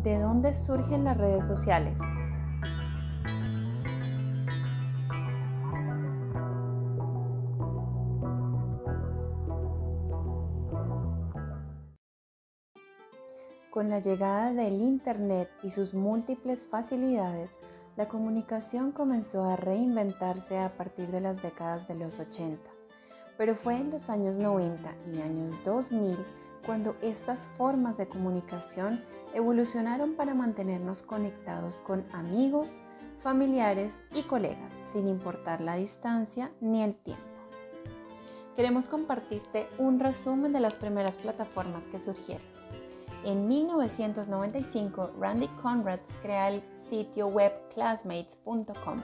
¿De dónde surgen las redes sociales? Con la llegada del Internet y sus múltiples facilidades, la comunicación comenzó a reinventarse a partir de las décadas de los 80. Pero fue en los años 90 y años 2000 cuando estas formas de comunicación evolucionaron para mantenernos conectados con amigos, familiares y colegas, sin importar la distancia ni el tiempo. Queremos compartirte un resumen de las primeras plataformas que surgieron. En 1995, Randy Conrads crea el sitio web classmates.com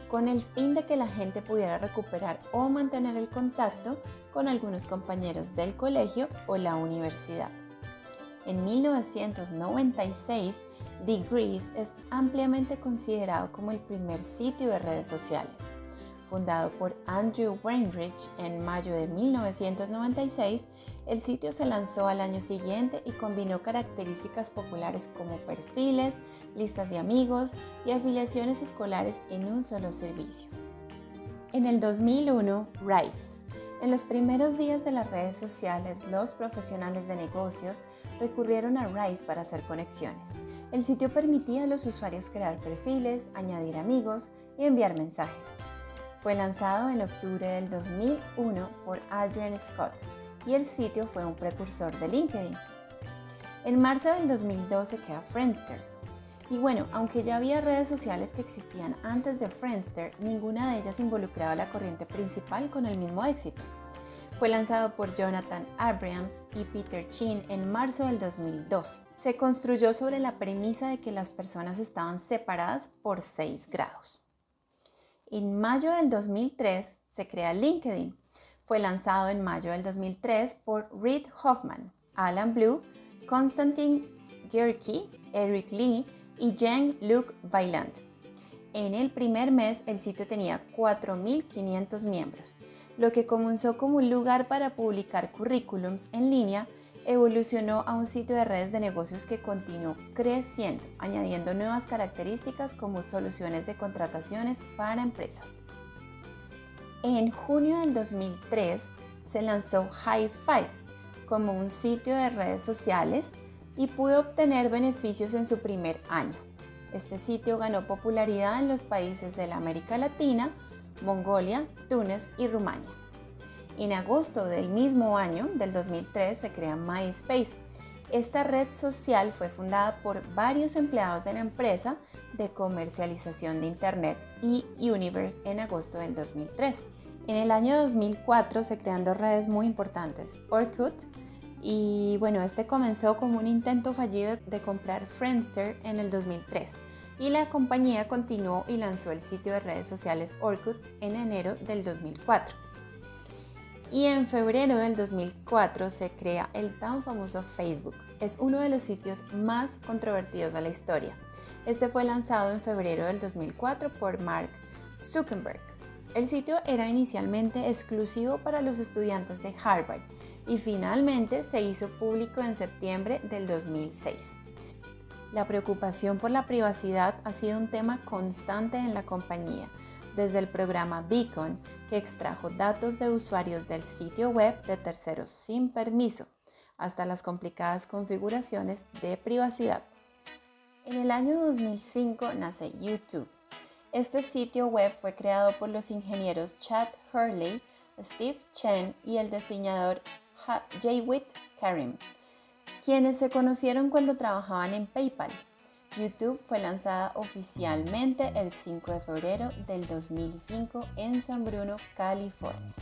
con el fin de que la gente pudiera recuperar o mantener el contacto con algunos compañeros del colegio o la universidad. En 1996, Degrees es ampliamente considerado como el primer sitio de redes sociales. Fundado por Andrew Weinrich en mayo de 1996, el sitio se lanzó al año siguiente y combinó características populares como perfiles, listas de amigos y afiliaciones escolares en un solo servicio. En el 2001, Rise. En los primeros días de las redes sociales, los profesionales de negocios recurrieron a Rise para hacer conexiones. El sitio permitía a los usuarios crear perfiles, añadir amigos y enviar mensajes. Fue lanzado en octubre del 2001 por Adrian Scott y el sitio fue un precursor de LinkedIn. En marzo del 2012 queda Friendster. Y bueno, aunque ya había redes sociales que existían antes de Friendster, ninguna de ellas involucraba la corriente principal con el mismo éxito. Fue lanzado por Jonathan Abrams y Peter Chin en marzo del 2002. Se construyó sobre la premisa de que las personas estaban separadas por 6 grados. En mayo del 2003 se crea LinkedIn. Fue lanzado en mayo del 2003 por Reid Hoffman, Alan Blue, Konstantin Gerke, Eric Lee y Jean-Luc Vaillant. En el primer mes el sitio tenía 4.500 miembros. Lo que comenzó como un lugar para publicar currículums en línea evolucionó a un sitio de redes de negocios que continuó creciendo, añadiendo nuevas características como soluciones de contrataciones para empresas. En junio del 2003 se lanzó Hi5 como un sitio de redes sociales y pudo obtener beneficios en su primer año. Este sitio ganó popularidad en los países de la América Latina, Mongolia, Túnez y Rumania. En agosto del mismo año, del 2003, se crea MySpace. Esta red social fue fundada por varios empleados de la empresa de comercialización de Internet eUniverse en agosto del 2003. En el año 2004 se crean 2 redes muy importantes, Orkut, y bueno, este comenzó como un intento fallido de comprar Friendster en el 2003 y la compañía continuó y lanzó el sitio de redes sociales Orkut en enero del 2004. Y en febrero del 2004 se crea el tan famoso Facebook. Es uno de los sitios más controvertidos de la historia. Este fue lanzado en febrero del 2004 por Mark Zuckerberg. El sitio era inicialmente exclusivo para los estudiantes de Harvard y finalmente se hizo público en septiembre del 2006. La preocupación por la privacidad ha sido un tema constante en la compañía, desde el programa Beacon, que extrajo datos de usuarios del sitio web de terceros sin permiso, hasta las complicadas configuraciones de privacidad. En el año 2005 nace YouTube. Este sitio web fue creado por los ingenieros Chad Hurley, Steve Chen y el diseñador Jawed Karim, quienes se conocieron cuando trabajaban en PayPal. YouTube fue lanzada oficialmente el 5 de febrero del 2005 en San Bruno, California.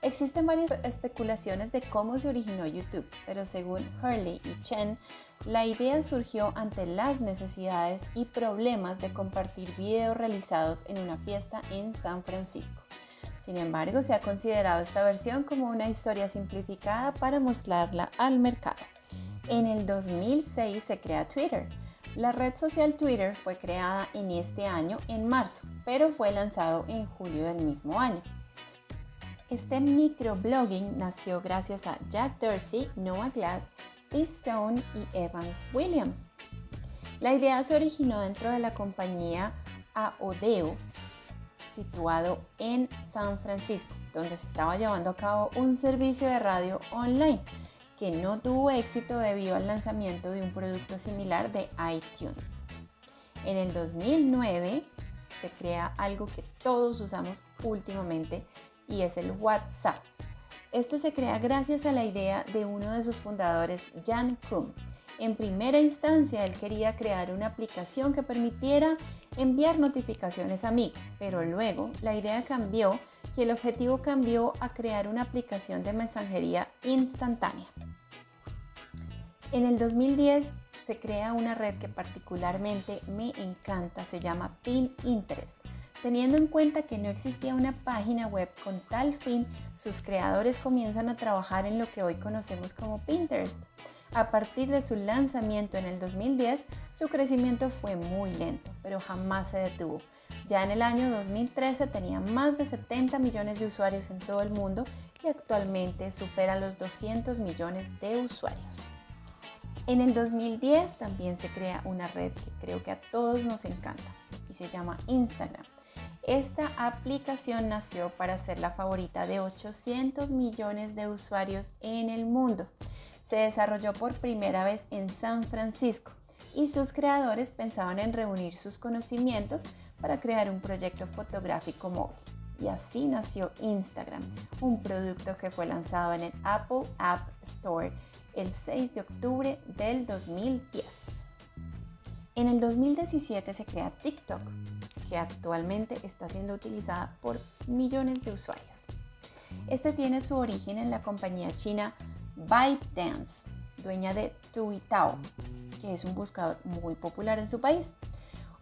Existen varias especulaciones de cómo se originó YouTube, pero según Hurley y Chen, la idea surgió ante las necesidades y problemas de compartir videos realizados en una fiesta en San Francisco. Sin embargo, se ha considerado esta versión como una historia simplificada para mostrarla al mercado. En el 2006 se crea Twitter. La red social Twitter fue creada en este año en marzo, pero fue lanzado en julio del mismo año. Este microblogging nació gracias a Jack Dorsey, Noah Glass, Lee Stone y Evans Williams. La idea se originó dentro de la compañía Aodeo, situado en San Francisco, donde se estaba llevando a cabo un servicio de radio online que no tuvo éxito debido al lanzamiento de un producto similar de iTunes. En el 2009 se crea algo que todos usamos últimamente y es el WhatsApp. Este se crea gracias a la idea de uno de sus fundadores, Jan Koum. En primera instancia, él quería crear una aplicación que permitiera enviar notificaciones a amigos, pero luego la idea cambió y el objetivo cambió a crear una aplicación de mensajería instantánea. En el 2010 se crea una red que particularmente me encanta, se llama Pinterest. Teniendo en cuenta que no existía una página web con tal fin, sus creadores comienzan a trabajar en lo que hoy conocemos como Pinterest. A partir de su lanzamiento en el 2010, su crecimiento fue muy lento, pero jamás se detuvo. Ya en el año 2013 tenía más de 70 millones de usuarios en todo el mundo y actualmente supera los 200 millones de usuarios. En el 2010 también se crea una red que creo que a todos nos encanta y se llama Instagram. Esta aplicación nació para ser la favorita de 800 millones de usuarios en el mundo. Se desarrolló por primera vez en San Francisco y sus creadores pensaban en reunir sus conocimientos para crear un proyecto fotográfico móvil. Y así nació Instagram, un producto que fue lanzado en el Apple App Store el 6 de octubre del 2010. En el 2017 se crea TikTok, que actualmente está siendo utilizada por millones de usuarios. Este tiene su origen en la compañía china ByteDance, dueña de Tuitao, que es un buscador muy popular en su país.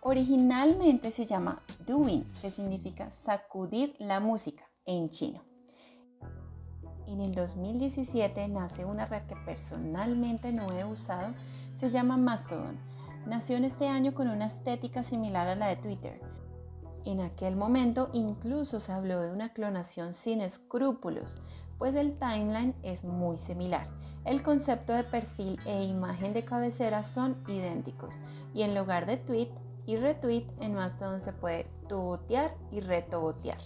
Originalmente se llama Douyin, que significa sacudir la música en chino. En el 2017 nace una red que personalmente no he usado, se llama Mastodon. Nació en este año con una estética similar a la de Twitter. En aquel momento incluso se habló de una clonación sin escrúpulos, pues el timeline es muy similar. El concepto de perfil e imagen de cabecera son idénticos y en lugar de tweet y retweet en Mastodon se puede tuitear y retuitear.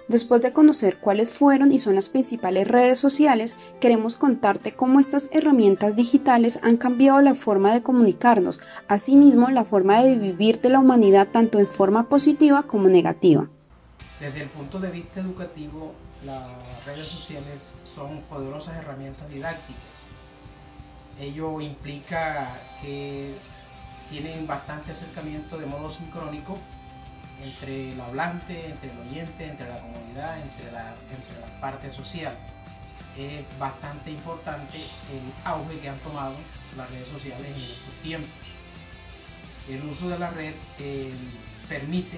Después de conocer cuáles fueron y son las principales redes sociales, queremos contarte cómo estas herramientas digitales han cambiado la forma de comunicarnos, asimismo la forma de vivir de la humanidad tanto en forma positiva como negativa. Desde el punto de vista educativo, las redes sociales son poderosas herramientas didácticas. Ello implica que tienen bastante acercamiento de modo sincrónico entre el hablante, entre el oyente, entre la comunidad, entre la parte social. Es bastante importante el auge que han tomado las redes sociales en estos tiempos. El uso de la red permite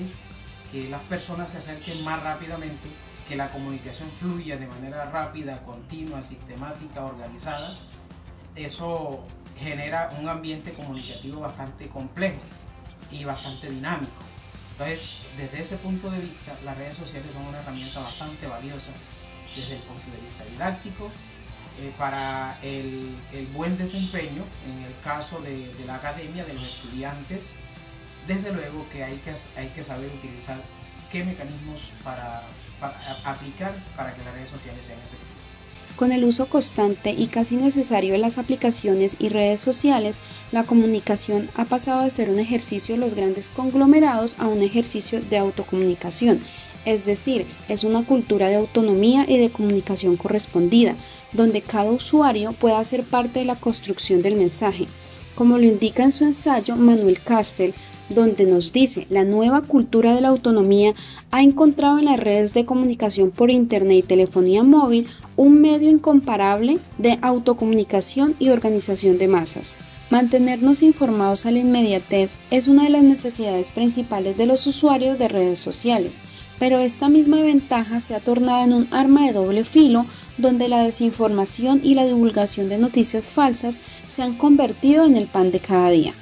que las personas se acerquen más rápidamente, que la comunicación fluya de manera rápida, continua, sistemática, organizada. Eso genera un ambiente comunicativo bastante complejo y bastante dinámico. Entonces, desde ese punto de vista, las redes sociales son una herramienta bastante valiosa desde el punto de vista didáctico, para el buen desempeño, en el caso de la academia, de los estudiantes. Desde luego que hay que saber utilizar qué mecanismos para aplicar para que las redes sociales sean efectivas. Con el uso constante y casi necesario de las aplicaciones y redes sociales, la comunicación ha pasado de ser un ejercicio de los grandes conglomerados a un ejercicio de autocomunicación, es decir, es una cultura de autonomía y de comunicación correspondida, donde cada usuario pueda ser parte de la construcción del mensaje. Como lo indica en su ensayo Manuel Castell, donde nos dice: la nueva cultura de la autonomía ha encontrado en las redes de comunicación por internet y telefonía móvil un medio incomparable de autocomunicación y organización de masas. Mantenernos informados a la inmediatez es una de las necesidades principales de los usuarios de redes sociales, pero esta misma ventaja se ha tornado en un arma de doble filo, donde la desinformación y la divulgación de noticias falsas se han convertido en el pan de cada día.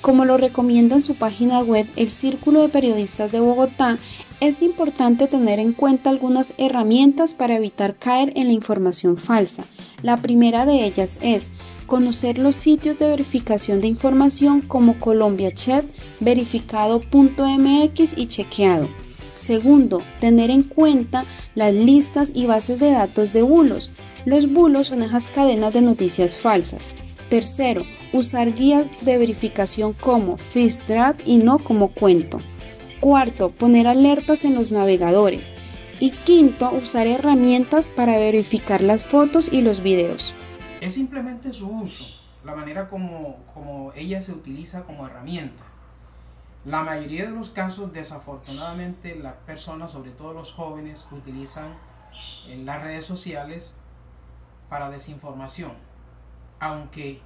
Como lo recomienda en su página web el Círculo de Periodistas de Bogotá, Es importante tener en cuenta algunas herramientas para evitar caer en la información falsa. La primera de ellas es conocer los sitios de verificación de información como ColombiaChat, verificado.mx y chequeado. Segundo, tener en cuenta las listas y bases de datos de bulos. Los bulos son esas cadenas de noticias falsas. Tercero, usar guías de verificación como FISDRAT y no como cuento. Cuarto, poner alertas en los navegadores. Y quinto, usar herramientas para verificar las fotos y los videos. Es simplemente su uso, la manera como ella se utiliza como herramienta. La mayoría de los casos, desafortunadamente, las personas, sobre todo los jóvenes, utilizan las redes sociales para desinformación, aunque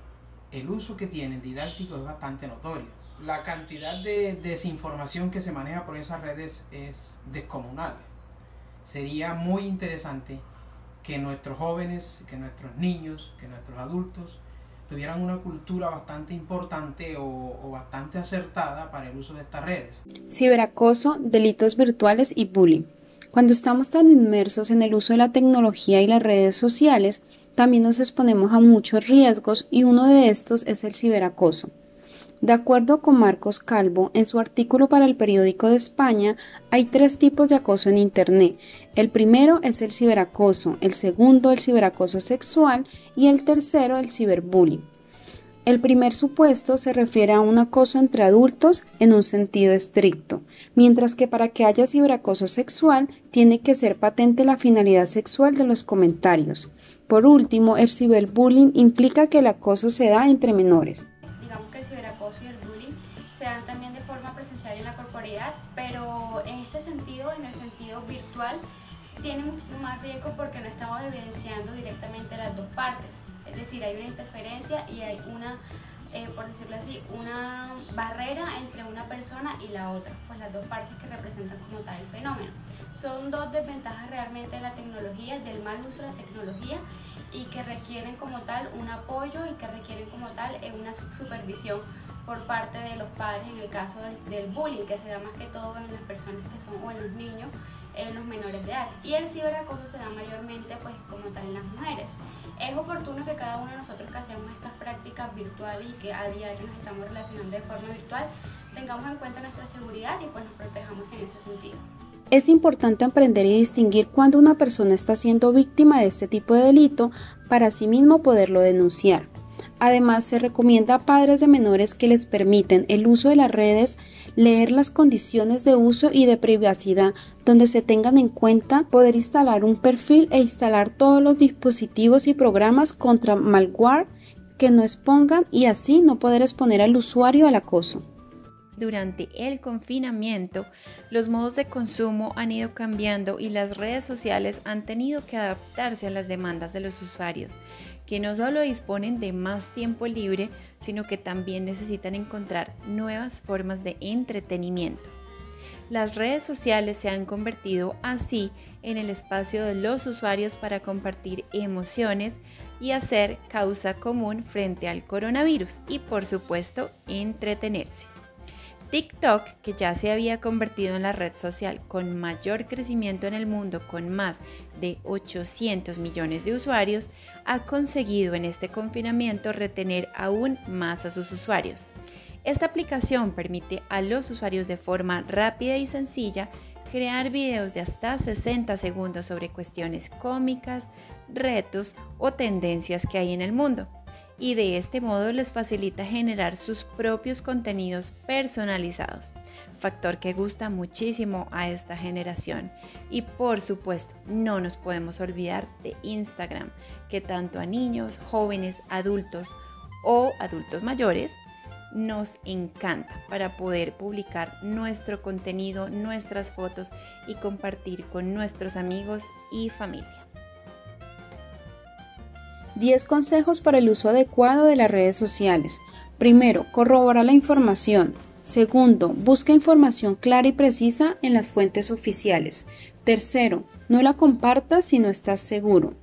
el uso que tienen didáctico es bastante notorio. La cantidad de desinformación que se maneja por esas redes es descomunal. Sería muy interesante que nuestros jóvenes, que nuestros niños, que nuestros adultos tuvieran una cultura bastante importante o bastante acertada para el uso de estas redes. Ciberacoso, delitos virtuales y bullying. Cuando estamos tan inmersos en el uso de la tecnología y las redes sociales, también nos exponemos a muchos riesgos y uno de estos es el ciberacoso. De acuerdo con Marcos Calvo, en su artículo para el Periódico de España, hay 3 tipos de acoso en Internet. El primero es el ciberacoso, el segundo el ciberacoso sexual y el tercero el ciberbullying. El primer supuesto se refiere a un acoso entre adultos en un sentido estricto, mientras que para que haya ciberacoso sexual tiene que ser patente la finalidad sexual de los comentarios. Por último, el ciberbullying implica que el acoso se da entre menores. Se dan también de forma presencial en la corporeidad, pero en este sentido, en el sentido virtual, tiene muchísimo más riesgo porque no estamos evidenciando directamente las dos partes. Es decir, hay una interferencia y hay una, por decirlo así, una barrera entre una persona y la otra, pues las dos partes que representan como tal el fenómeno. Son dos desventajas realmente de la tecnología, del mal uso de la tecnología y que requieren como tal un apoyo y que requieren como tal una supervisión por parte de los padres en el caso del bullying, que se da más que todo en las personas que son, o en los niños, en los menores de edad. Y el ciberacoso se da mayormente pues como tal en las mujeres. Es oportuno que cada uno de nosotros que hacemos estas prácticas virtuales y que a diario nos estamos relacionando de forma virtual, tengamos en cuenta nuestra seguridad y pues nos protejamos en ese sentido. Es importante aprender y distinguir cuando una persona está siendo víctima de este tipo de delito para así mismo poderlo denunciar. Además, se recomienda a padres de menores que les permiten el uso de las redes leer las condiciones de uso y de privacidad, donde se tengan en cuenta poder instalar un perfil e instalar todos los dispositivos y programas contra malware que no expongan y así no poder exponer al usuario al acoso. Durante el confinamiento, los modos de consumo han ido cambiando y las redes sociales han tenido que adaptarse a las demandas de los usuarios, que no solo disponen de más tiempo libre, sino que también necesitan encontrar nuevas formas de entretenimiento. Las redes sociales se han convertido así en el espacio de los usuarios para compartir emociones y hacer causa común frente al coronavirus y, por supuesto, entretenerse. TikTok, que ya se había convertido en la red social con mayor crecimiento en el mundo con más de 800 millones de usuarios, ha conseguido en este confinamiento retener aún más a sus usuarios. Esta aplicación permite a los usuarios de forma rápida y sencilla crear videos de hasta 60 segundos sobre cuestiones cómicas, retos o tendencias que hay en el mundo. Y de este modo les facilita generar sus propios contenidos personalizados, factor que gusta muchísimo a esta generación. Y por supuesto, no nos podemos olvidar de Instagram, que tanto a niños, jóvenes, adultos o adultos mayores nos encanta para poder publicar nuestro contenido, nuestras fotos y compartir con nuestros amigos y familia. 10 consejos para el uso adecuado de las redes sociales. Primero, corrobora la información. Segundo, busca información clara y precisa en las fuentes oficiales. Tercero, no la compartas si no estás seguro.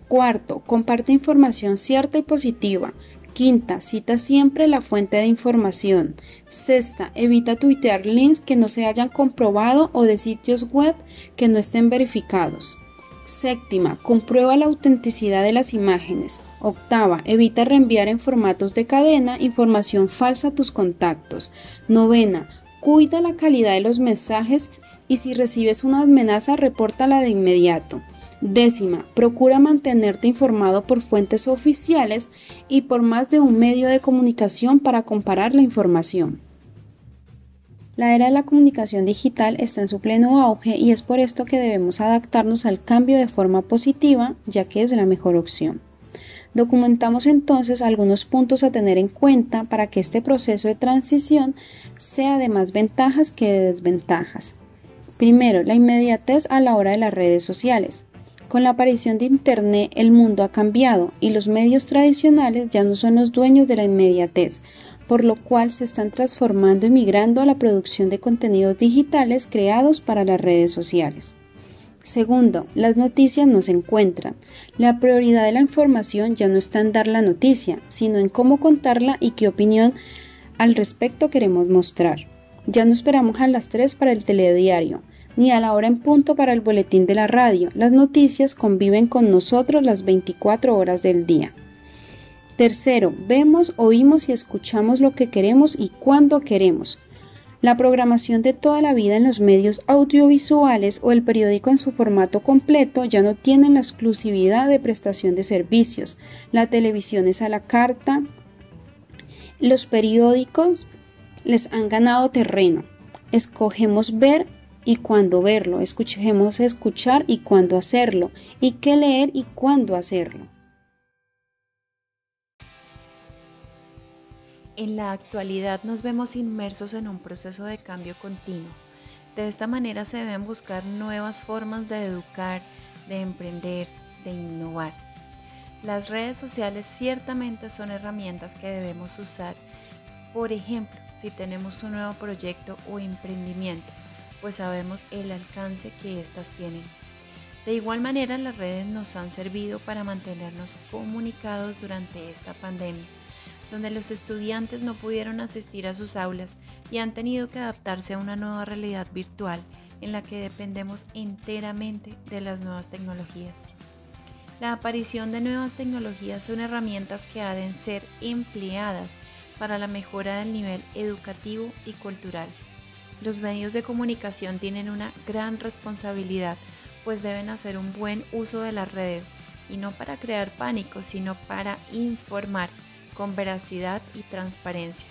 Cuarto, comparte información cierta y positiva. Quinta, cita siempre la fuente de información. Sexta, evita tuitear links que no se hayan comprobado o de sitios web que no estén verificados. Séptima, comprueba la autenticidad de las imágenes. Octava, evita reenviar en formatos de cadena información falsa a tus contactos. Novena, cuida la calidad de los mensajes y si recibes una amenaza, repórtala de inmediato. Décima, procura mantenerte informado por fuentes oficiales y por más de un medio de comunicación para comparar la información. La era de la comunicación digital está en su pleno auge y es por esto que debemos adaptarnos al cambio de forma positiva, ya que es la mejor opción. Documentamos entonces algunos puntos a tener en cuenta para que este proceso de transición sea de más ventajas que de desventajas. Primero, la inmediatez a la hora de las redes sociales. Con la aparición de Internet, el mundo ha cambiado y los medios tradicionales ya no son los dueños de la inmediatez, por lo cual se están transformando y migrando a la producción de contenidos digitales creados para las redes sociales. Segundo, las noticias no se encuentran. La prioridad de la información ya no está en dar la noticia, sino en cómo contarla y qué opinión al respecto queremos mostrar. Ya no esperamos a las 3 para el telediario, ni a la hora en punto para el boletín de la radio. Las noticias conviven con nosotros las 24 horas del día. Tercero, vemos, oímos y escuchamos lo que queremos y cuando queremos. La programación de toda la vida en los medios audiovisuales o el periódico en su formato completo ya no tienen la exclusividad de prestación de servicios. La televisión es a la carta. Los periódicos les han ganado terreno. Escogemos ver y cuándo verlo, escuchemos escuchar y cuándo hacerlo, y qué leer y cuándo hacerlo. En la actualidad nos vemos inmersos en un proceso de cambio continuo. De esta manera se deben buscar nuevas formas de educar, de emprender, de innovar. Las redes sociales ciertamente son herramientas que debemos usar, por ejemplo, si tenemos un nuevo proyecto o emprendimiento, pues sabemos el alcance que éstas tienen. De igual manera, las redes nos han servido para mantenernos comunicados durante esta pandemia, donde los estudiantes no pudieron asistir a sus aulas y han tenido que adaptarse a una nueva realidad virtual en la que dependemos enteramente de las nuevas tecnologías. La aparición de nuevas tecnologías son herramientas que han de ser empleadas para la mejora del nivel educativo y cultural. Los medios de comunicación tienen una gran responsabilidad, pues deben hacer un buen uso de las redes, y no para crear pánico, sino para informar con veracidad y transparencia.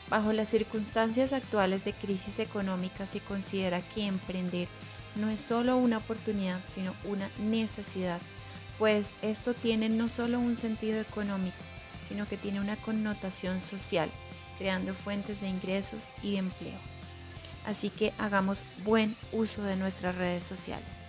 Bajo las circunstancias actuales de crisis económica, se considera que emprender no es solo una oportunidad, sino una necesidad, pues esto tiene no solo un sentido económico, sino que tiene una connotación social, creando fuentes de ingresos y de empleo. Así que hagamos buen uso de nuestras redes sociales.